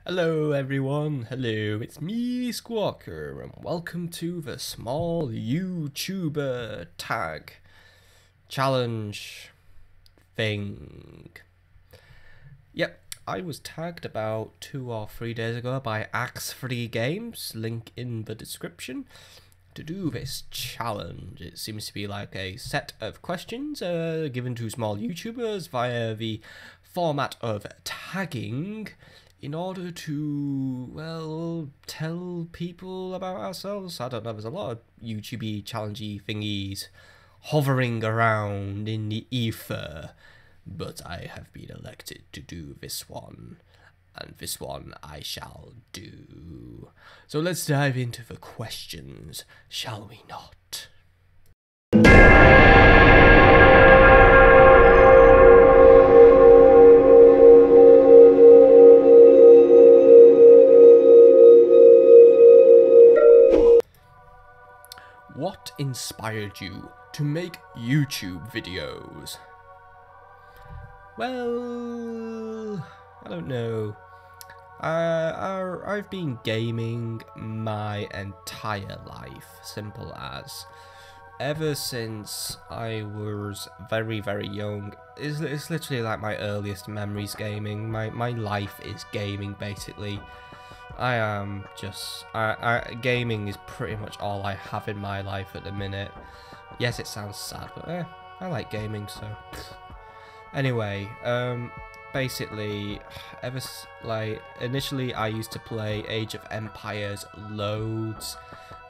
Hello everyone, hello, it's me Squawker and welcome to the small YouTuber tag challenge thing. Yep, I was tagged about 2 or 3 days ago by Axe3 Games, link in the description, to do this challenge. It seems to be like a set of questions given to small YouTubers via the format of tagging, in order to, well, tell people about ourselves. I don't know, there's a lot of YouTube-y, challengey thingies hovering around in the ether, but I have been elected to do this one, and this one I shall do. So let's dive into the questions, shall we not? What inspired you to make YouTube videos? Well, I don't know. I've been gaming my entire life, simple as. Ever since I was very, very young. It's literally like my earliest memories gaming. My life is gaming, basically. I am just... gaming is pretty much all I have in my life at the minute. Yes, it sounds sad, but I like gaming, so... Anyway, basically, initially I used to play Age of Empires loads.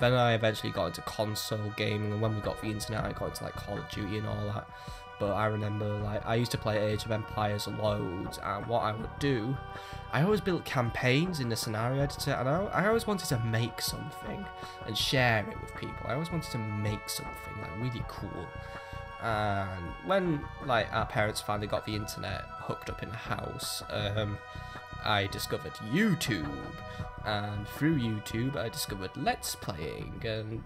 Then I eventually got into console gaming, and when we got the internet I got into like Call of Duty and all that. But I remember, like, I used to play Age of Empires loads, and what I would do, I always built campaigns in the scenario editor, and I always wanted to make something and share it with people. I always wanted to make something, like, really cool. And when, like, our parents finally got the internet hooked up in the house, I discovered YouTube, and through YouTube I discovered Let's Playing, and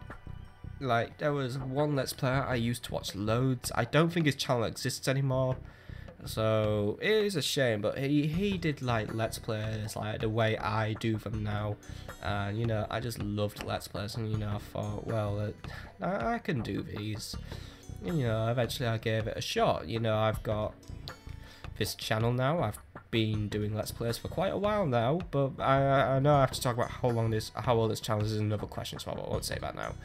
like, there was one Let's Player I used to watch loads. I don't think his channel exists anymore, so it is a shame, but he did like Let's Players like the way I do them now, and you know, I just loved Let's Players, and you know, I thought, well, I can do these. And, you know, eventually I gave it a shot. You know, I've got this channel now. I've been doing Let's Plays for quite a while now, but I know I have to talk about how old this channel is another question, so I won't say that now.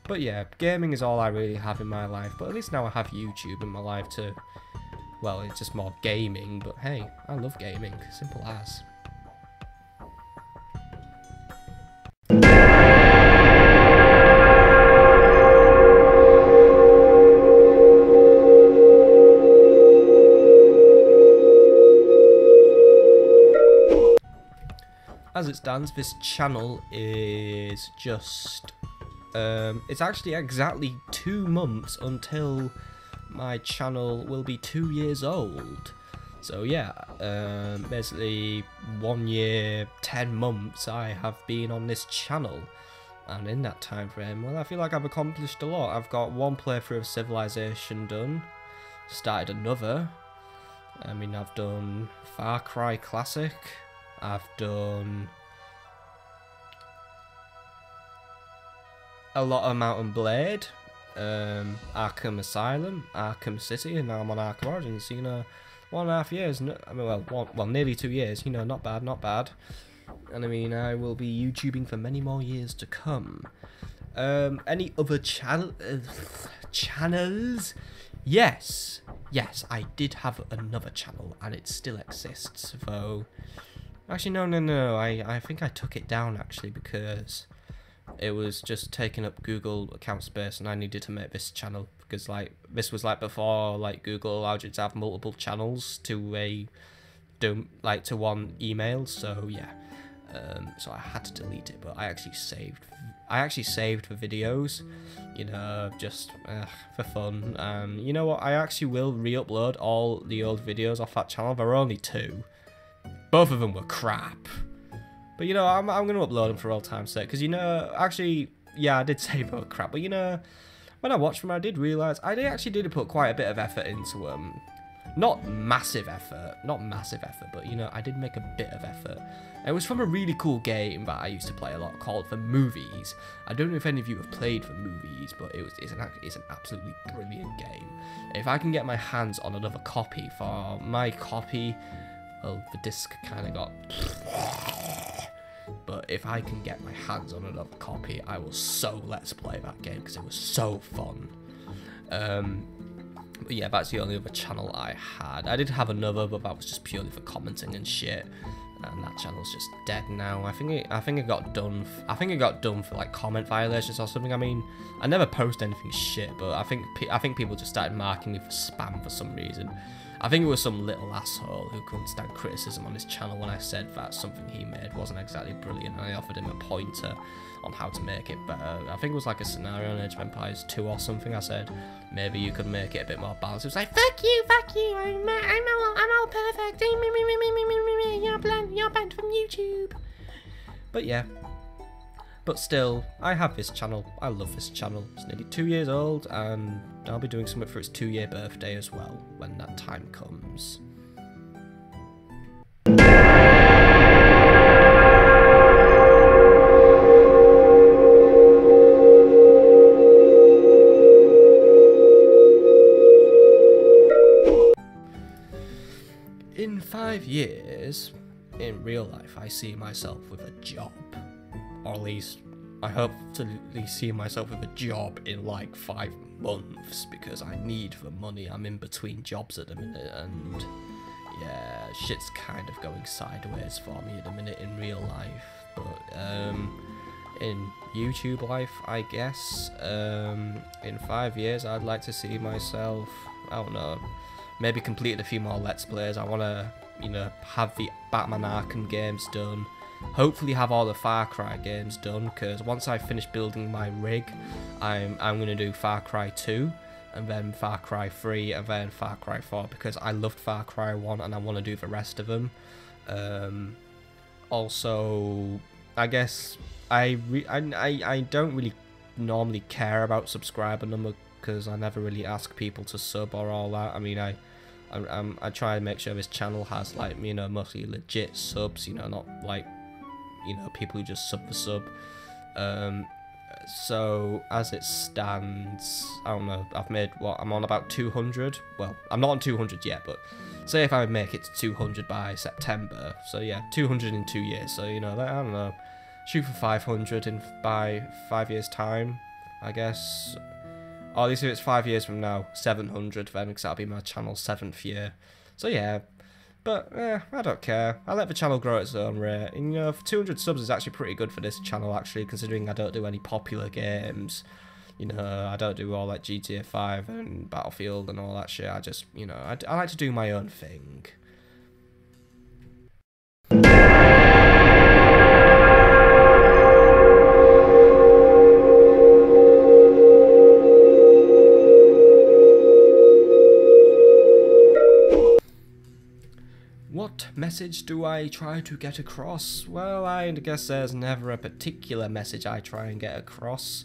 But yeah, gaming is all I really have in my life, but at least now I have YouTube in my life to, well, it's just more gaming, but hey, I love gaming, simple as. As it stands, this channel is just... it's actually exactly 2 months until my channel will be 2 years old. So yeah, basically 1 year, 10 months I have been on this channel. And in that time frame, well, I feel like I've accomplished a lot. I've got 1 playthrough of Civilization done, started another. I mean, I've done Far Cry Classic, I've done a lot of Mountain Blade, Arkham Asylum, Arkham City, and now I'm on Arkham Origins. So, you know, 1.5 years. I mean, well, nearly 2 years. You know, not bad, not bad. And I mean, I will be YouTubing for many more years to come. Any other channels? Yes, I did have another channel, and it still exists. Though, actually, no. I think I took it down actually because it was just taking up Google account space, and I needed to make this channel because, like, this was like before, like, Google allowed you to have multiple channels to to one email. So yeah, so I had to delete it, but I actually saved the videos, you know, just for fun. And you know what? I actually will re-upload all the old videos off that channel. There were only 2. Both of them were crap. But, you know, I'm going to upload them for all time's sake. Because, you know, actually, yeah, I did say they were crap. But, you know, when I watched them, I did realise I actually did put quite a bit of effort into them. not massive effort, but you know, I did make a bit of effort. It was from a really cool game that I used to play a lot called The Movies. I don't know if any of you have played The Movies, but it's an absolutely brilliant game. If I can get my hands on another copy, for my copy, well, the disc kind of got... But if I can get my hands on another copy, I will so let's play that game, because it was so fun. But yeah, that's the only other channel I had. I did have another, but that was just purely for commenting and shit. And that channel's just dead now. I think it got done. I think it got done for like comment violations or something. I mean, I never post anything shit, but I think people just started marking me for spam for some reason. I think it was some little asshole who couldn't stand criticism on his channel when I said that something he made wasn't exactly brilliant, and I offered him a pointer on how to make it better. I think it was like a scenario on Age of Empires 2 or something. I said, maybe you could make it a bit more balanced. It was like, fuck you, I'm all perfect. You're banned from YouTube. But yeah. But still, I have this channel. I love this channel. It's nearly 2 years old, and I'll be doing something for its 2-year birthday as well, when that time comes. In 5 years, in real life, I see myself with a job. Or at least, I hope to at least see myself with a job in like 5 months, because I need the money. I'm in between jobs at the minute, and yeah, shit's kind of going sideways for me at the minute in real life. But in YouTube life, I guess, in 5 years, I'd like to see myself, I don't know, maybe completed a few more Let's Plays. I want to, you know, have the Batman Arkham games done. Hopefully have all the Far Cry games done, because once I finish building my rig, I'm going to do Far Cry 2, and then Far Cry 3, and then Far Cry 4, because I loved Far Cry 1 and I want to do the rest of them. Also, I guess I don't really normally care about subscriber number, because I never really ask people to sub or all that. I mean, I try and make sure this channel has, like, you know, mostly legit subs, you know, not like, you know, people who just sub for sub. So as it stands, I don't know, I've made, what, I'm on about 200. Well, I'm not on 200 yet, but say if I make it to 200 by September, so yeah, 200 in 2 years. So, you know, I don't know, shoot for 500 by 5 years time, I guess. Or at least if it's 5 years from now, 700 then, because that'll be my channel's 7th year. So yeah, but I don't care. I let the channel grow at its own rate. And, you know, 200 subs is actually pretty good for this channel, actually, considering I don't do any popular games. You know, I don't do all like GTA 5 and Battlefield and all that shit. I just, you know, I like to do my own thing. What message do I try to get across? Well, I guess there's never a particular message I try and get across.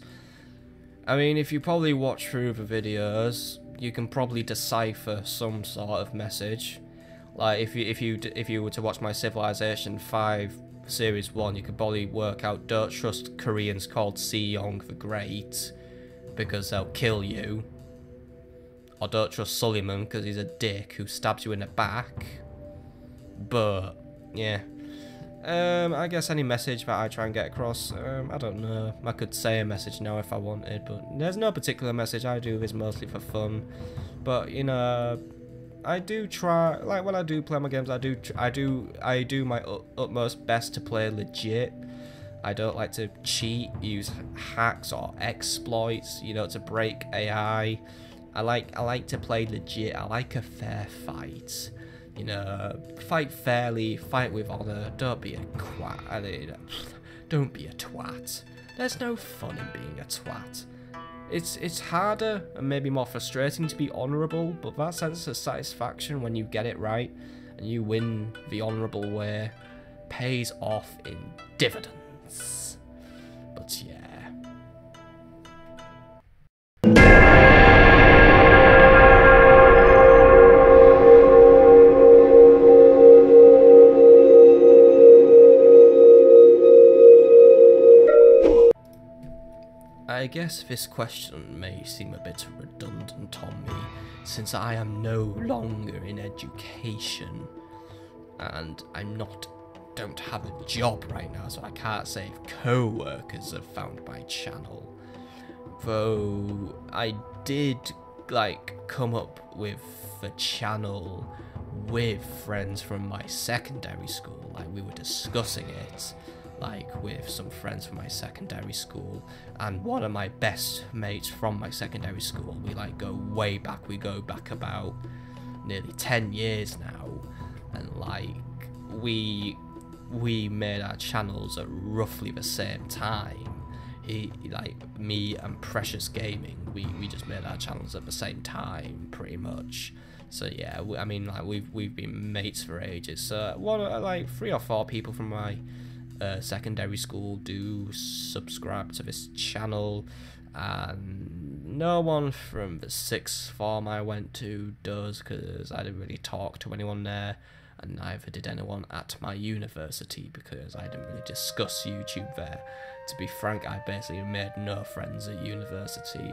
I mean, if you probably watch through the videos, you can probably decipher some sort of message. Like if you were to watch my Civilization 5 Series 1, you could probably work out, don't trust Koreans called Sejong the Great, because they'll kill you. Or don't trust Suleiman, because he's a dick who stabs you in the back. But yeah, I guess any message that I try and get across, I don't know, I could say a message now if I wanted, but there's no particular message. I do this mostly for fun. But, you know, I do try, like, when I do play my games, I do my utmost best to play legit. I don't like to cheat, use hacks or exploits, you know, to break AI. I like to play legit. I like a fair fight. You know, fight fairly, fight with honor, don't be a twat. Don't be a twat. There's no fun in being a twat. It's harder and maybe more frustrating to be honourable, but that sense of satisfaction when you get it right and you win the honourable way pays off in dividends. But yeah. I guess this question may seem a bit redundant on me, since I am no longer in education, and don't have a job right now, so I can't say if co-workers have found my channel. Though I did come up with the channel with friends from my secondary school. Like, we were discussing it with some friends from my secondary school, and one of my best mates from my secondary school. We go way back. We go back about nearly 10 years now, and we made our channels at roughly the same time. Me and Precious Gaming, we just made our channels at the same time, pretty much. So yeah, I mean, we've been mates for ages. So 3 or 4 people from my secondary school do subscribe to this channel, and no one from the 6th form I went to does, because I didn't really talk to anyone there, and neither did anyone at my university, because I didn't really discuss YouTube there. To be frank, I basically made no friends at university.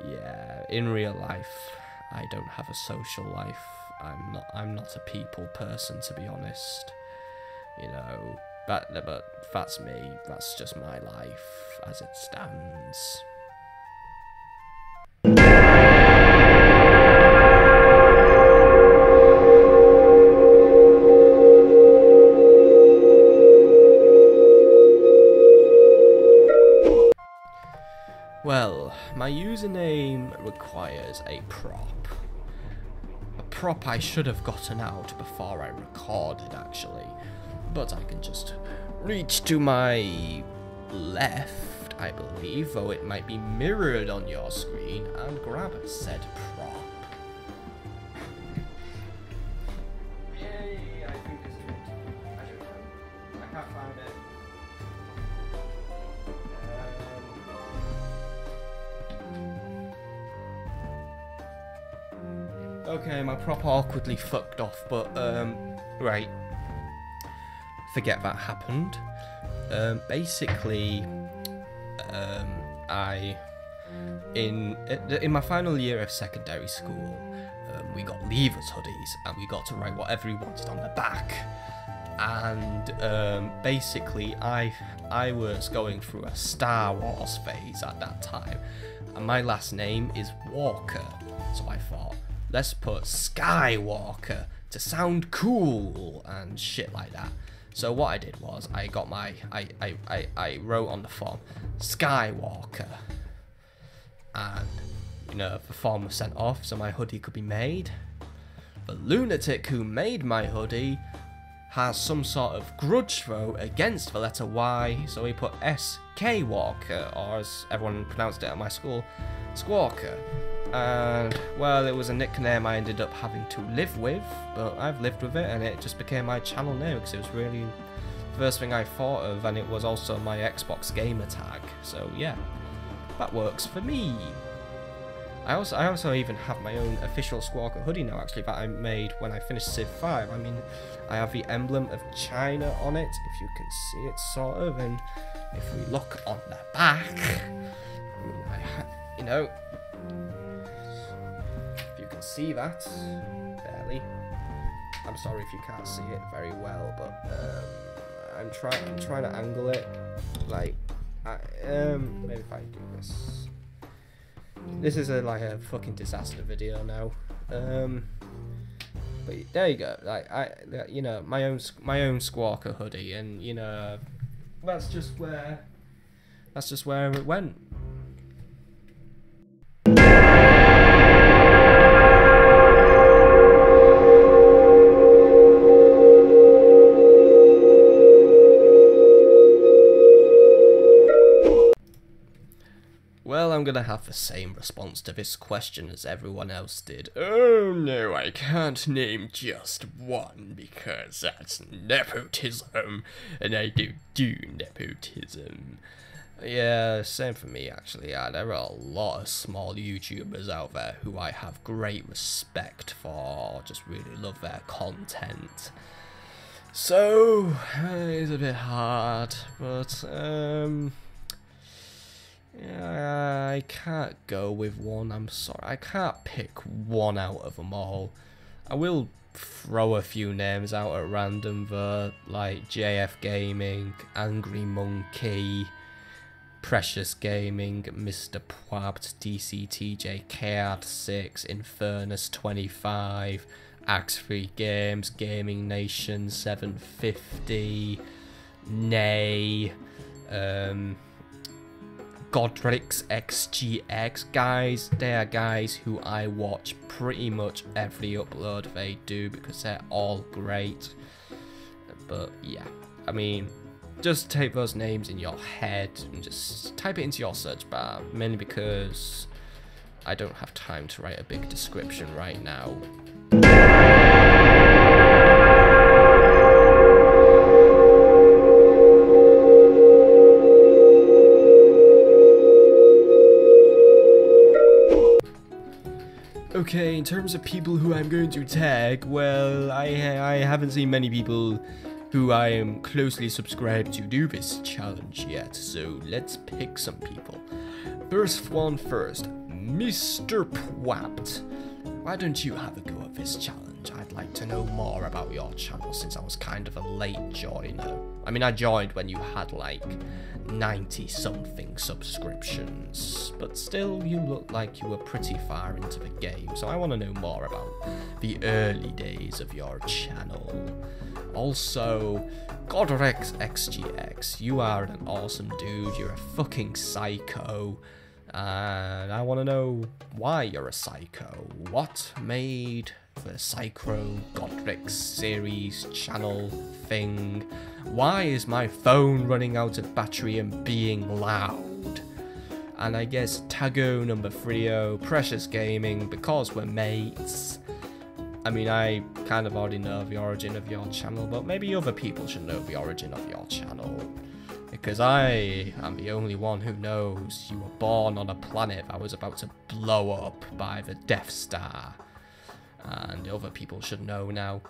Yeah, in real life, I don't have a social life. I'm not a people person, to be honest. You know, but that's me. That's just my life as it stands. Well, my username requires a prop. A prop I should have gotten out before I recorded, actually. But I can just reach to my left, I believe, though it might be mirrored on your screen, and grab said prop. Yay, I think this is it. I can't find it. Okay, my prop awkwardly fucked off, but, right. Forget that happened. Basically, in my final year of secondary school, we got leavers hoodies, and we got to write whatever we wanted on the back. And basically, I was going through a Star Wars phase at that time, and my last name is Walker, so I thought, let's put Skywalker to sound cool and shit like that. So what I did was I got I wrote on the form Skywalker, and the form was sent off so my hoodie could be made. The lunatic who made my hoodie has some sort of grudge though against the letter Y, so he put SK Walker, or as everyone pronounced it at my school, Squawker. And well, it was a nickname I ended up having to live with, but I've lived with it, and it just became my channel name because it was really the first thing I thought of, and it was also my Xbox gamer tag. So yeah, that works for me. I also even have my own official Squawker hoodie now, actually, that I made when I finished Civ 5. I mean, I have the emblem of China on it, if you can see it, sort of, and if we look on the back, I mean, if you can see that, barely. I'm sorry if you can't see it very well, but I'm trying to angle it, maybe if I do this. This is a fucking disaster video now. But there you go. My own Squawker hoodie, and that's just where it went. Well, I'm gonna have the same response to this question as everyone else did. Oh no, I can't name just one because that's nepotism, and I don't do nepotism. Yeah, same for me actually. Yeah, there are a lot of small YouTubers out there who I have great respect for, just really love their content. So, it's a bit hard, but I can't go with one, I'm sorry. I can't pick one out of them all. I will throw a few names out at random though, like JF Gaming, Angry Monkey, Precious Gaming, Mr. Pwabt, DCTJ, KR6, Infernus 25, Axe Free Games, Gaming Nation 750, Nay, Godrix XGX. Guys, they are guys who I watch pretty much every upload they do because they're all great. But yeah, I mean, just take those names in your head and just type it into your search bar, mainly because I don't have time to write a big description right now. Okay, in terms of people who I'm going to tag, well, I haven't seen many people who I am closely subscribed to do this challenge yet, so let's pick some people. First one first, Mr. Pwabt. Why don't you have a go at this challenge? I'd like to know more about your channel since I was kind of a late joiner. I mean, I joined when you had like 90 something subscriptions, but still you look like you were pretty far into the game, so I want to know more about the early days of your channel. Also, Godrex XGX, you are an awesome dude, you're a fucking psycho, and I want to know why you're a psycho. What made the Psycho Godrix series channel thing? Why is my phone running out of battery and being loud? And I guess Tago number 30, Precious Gaming, because we're mates. I mean, I kind of already know the origin of your channel, but maybe other people should know the origin of your channel. Because I am the only one who knows you were born on a planet that was about to blow up by the Death Star. And other people should know now.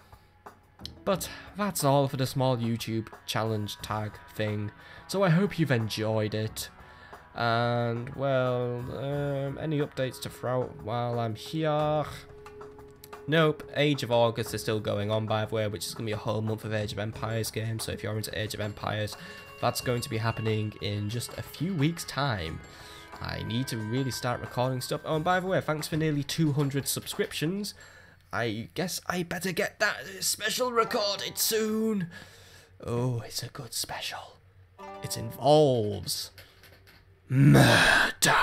But that's all for the small YouTube challenge tag thing. So I hope you've enjoyed it. And, well, any updates to throw out while I'm here? Nope, Age of August is still going on, by the way, which is going to be a whole month of Age of Empires games. So if you're into Age of Empires, that's going to be happening in just a few weeks' time. I need to really start recording stuff. Oh, and by the way, thanks for nearly 200 subscriptions. I guess I better get that special recorded soon. Oh, it's a good special. It involves murder.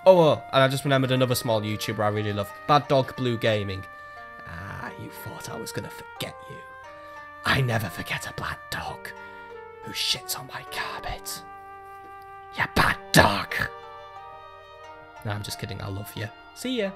Oh, and I just remembered another small YouTuber I really love, Bad Dog Blue Gaming. Ah, you thought I was gonna forget you. I never forget a bad dog who shits on my carpet. You bad dog. No, I'm just kidding, I love you. See ya.